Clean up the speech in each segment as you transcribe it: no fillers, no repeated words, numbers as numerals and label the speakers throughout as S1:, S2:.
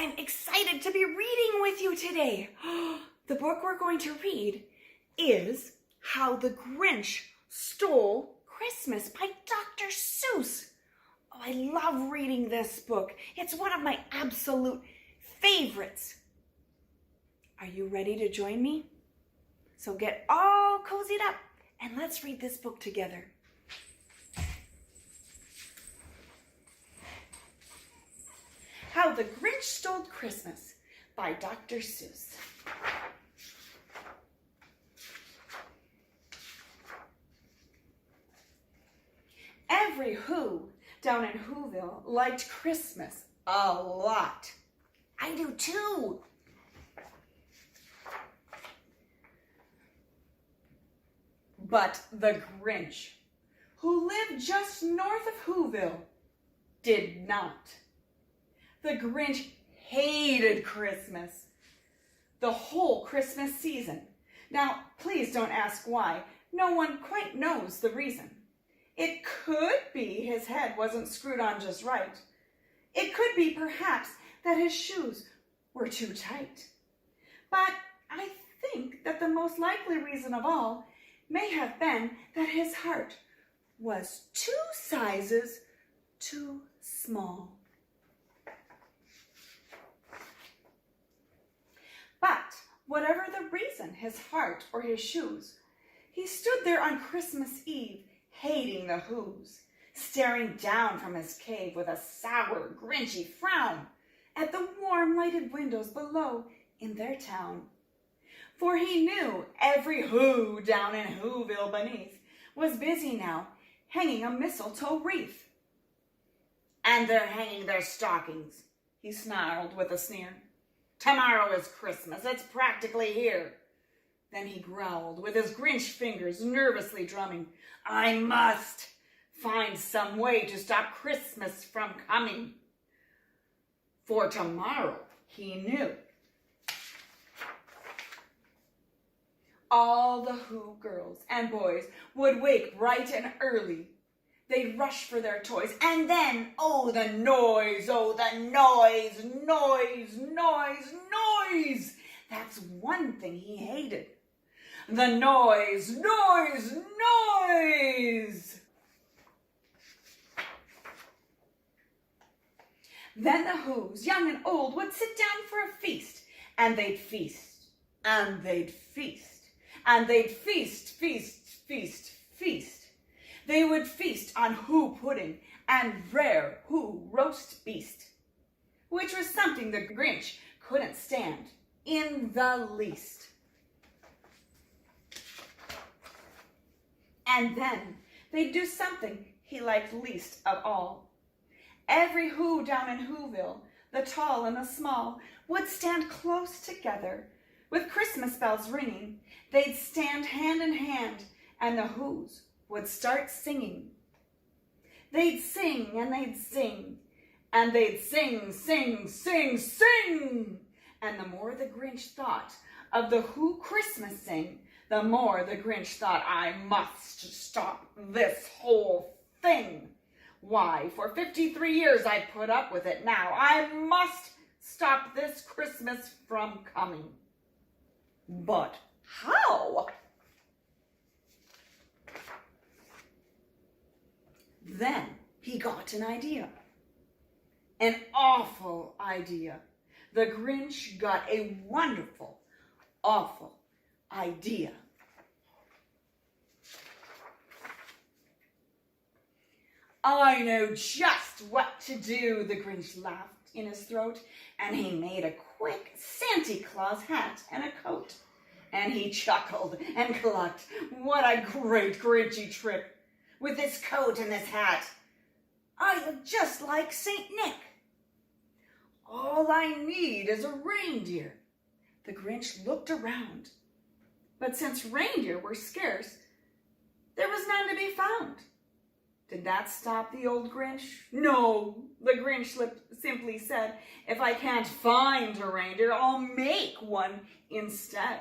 S1: I'm excited to be reading with you today. The book we're going to read is How the Grinch Stole Christmas by Dr. Seuss. Oh, I love reading this book. It's one of my absolute favorites. Are you ready to join me? So get all cozied up and let's read this book together. How the Grinch Stole Christmas by Dr. Seuss. Every Who down in Whoville liked Christmas a lot. I do too. But the Grinch, who lived just north of Whoville, did not. The Grinch hated Christmas, the whole Christmas season. Now, please don't ask why. No one quite knows the reason. It could be his head wasn't screwed on just right. It could be perhaps that his shoes were too tight. But I think that the most likely reason of all may have been that his heart was 2 sizes too small. But whatever the reason, his heart or his shoes, he stood there on Christmas Eve, hating the Whos, staring down from his cave with a sour, grinchy frown at the warm lighted windows below in their town. For he knew every Who down in Whoville beneath was busy now, hanging a mistletoe wreath. And they're hanging their stockings, he snarled with a sneer. Tomorrow is Christmas, it's practically here. Then he growled, with his Grinch fingers nervously drumming, I must find some way to stop Christmas from coming. For tomorrow, he knew, all the Who girls and boys would wake bright and early. They'd rush for their toys, and then, oh, the noise, noise. That's one thing he hated. The noise. Then the Whos, young and old, would sit down for a feast, and they'd feast, and they'd feast, and they'd feast. They would feast on Who pudding and rare Who roast beast, which was something the Grinch couldn't stand in the least. And then they'd do something he liked least of all. Every Who down in Whoville, the tall and the small, would stand close together. With Christmas bells ringing, they'd stand hand in hand, and the Whos would start singing. They'd sing and they'd sing, and they'd sing. And the more the Grinch thought of the Who Christmas sing, the more the Grinch thought, I must stop this whole thing. Why, for 53 years I've put up with it now. I must stop this Christmas from coming. But how? Then he got an idea. An awful idea. The Grinch got a wonderful, awful idea. I know just what to do, the Grinch laughed in his throat, and he made a quick Santa Claus hat and a coat. And he chuckled and clucked. What a great Grinchy trick! With this coat and this hat, I look just like Saint Nick. All I need is a reindeer. The Grinch looked around, but since reindeer were scarce, there was none to be found. Did that stop the old Grinch? No, the Grinch simply said, if I can't find a reindeer, I'll make one instead.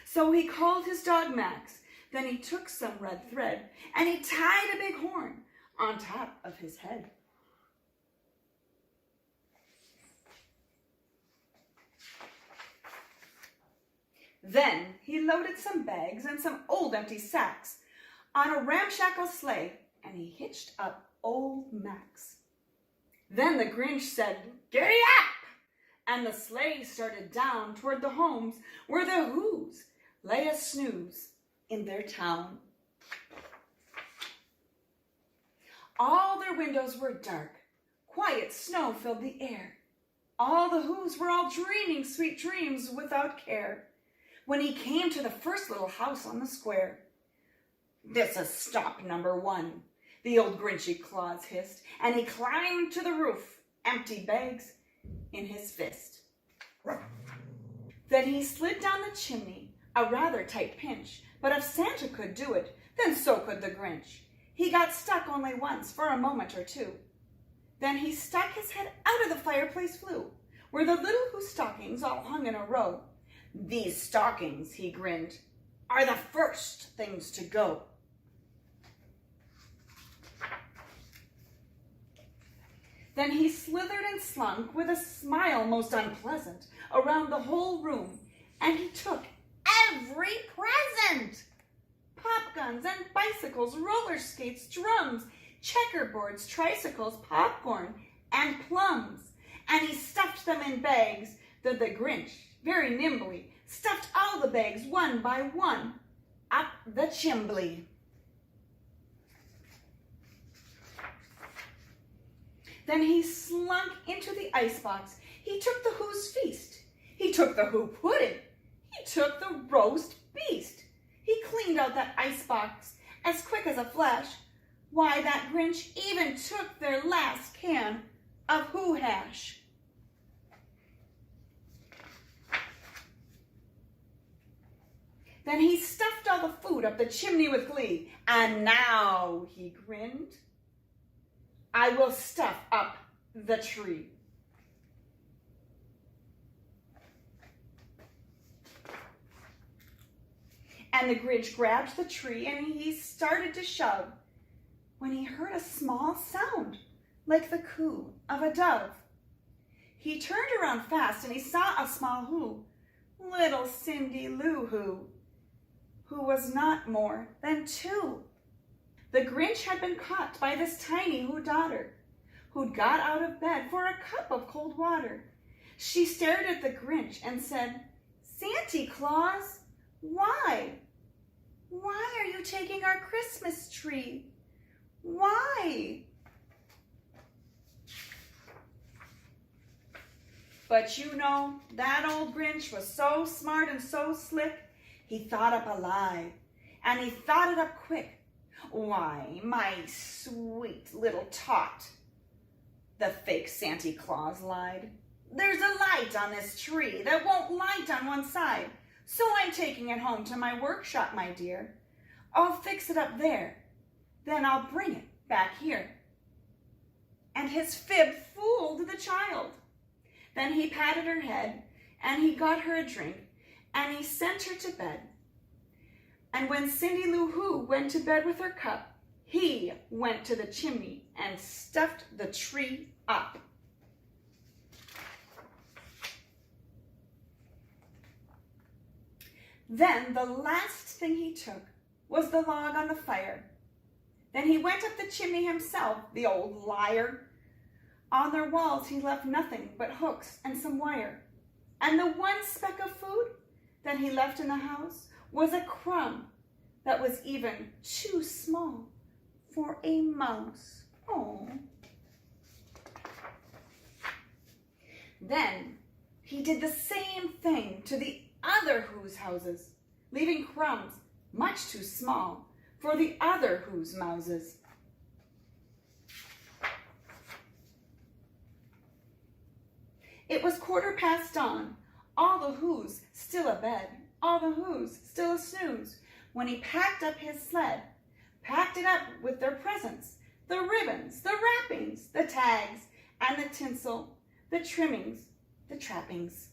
S1: So he called his dog Max. Then he took some red thread and he tied a big horn on top of his head. Then he loaded some bags and some old empty sacks on a ramshackle sleigh, and he hitched up old Max. Then the Grinch said, "Giddy up!" and the sleigh started down toward the homes where the Who's lay a snooze in their town. All their windows were dark. Quiet snow filled the air. All the Who's were all dreaming sweet dreams without care. When he came to the first little house on the square, "This is stop number 1, the old Grinchy Claus hissed, and he climbed to the roof, empty bags in his fist. Then he slid down the chimney, a rather tight pinch, but if Santa could do it, then so could the Grinch. He got stuck only once for a moment or two. Then he stuck his head out of the fireplace flue, where the little Who stockings all hung in a row. "These stockings," he grinned, "are the first things to go." Then he slithered and slunk with a smile most unpleasant around the whole room, and he took every present. Pop guns and bicycles, roller skates, drums, checkerboards, tricycles, popcorn, and plums. And he stuffed them in bags that the Grinch, very nimbly, stuffed all the bags one by one up the chimbley. Then he slunk into the icebox. He took the Who's feast. He took the Who pudding. He took the roast beast. He cleaned out that icebox as quick as a flash. Why, that Grinch even took their last can of Who hash. Then he stuffed all the food up the chimney with glee. "And now," he grinned, "I will stuff up the tree." And the Grinch grabbed the tree and he started to shove when he heard a small sound like the coo of a dove. He turned around fast and he saw a small Who, little Cindy Lou who was not more than 2. The Grinch had been caught by this tiny Who daughter, who'd got out of bed for a cup of cold water. She stared at the Grinch and said, "Santa Claus, why? Why are you taking our Christmas tree? Why?" But you know, that old Grinch was so smart and so slick, he thought up a lie, and he thought it up quick. "Why, my sweet little tot," the fake Santa Claus lied, "there's a light on this tree that won't light on one side, so I'm taking it home to my workshop, my dear. I'll fix it up there, then I'll bring it back here." And his fib fooled the child. Then he patted her head, and he got her a drink, and he sent her to bed. And when Cindy Lou Who went to bed with her cup, he went to the chimney and stuffed the tree up. Then the last thing he took was the log on the fire. Then he went up the chimney himself, the old liar. On their walls he left nothing but hooks and some wire. And the one speck of food that he left in the house was a crumb that was even too small for a mouse. Oh. Then he did the same thing to the other Who's houses, leaving crumbs much too small for the other Who's mouses. It was 1/4 dawn, all the Who's still abed, all the Who's still a snooze, when he packed up his sled, packed it up with their presents, the ribbons, the wrappings, the tags, and the tinsel, the trimmings, the trappings.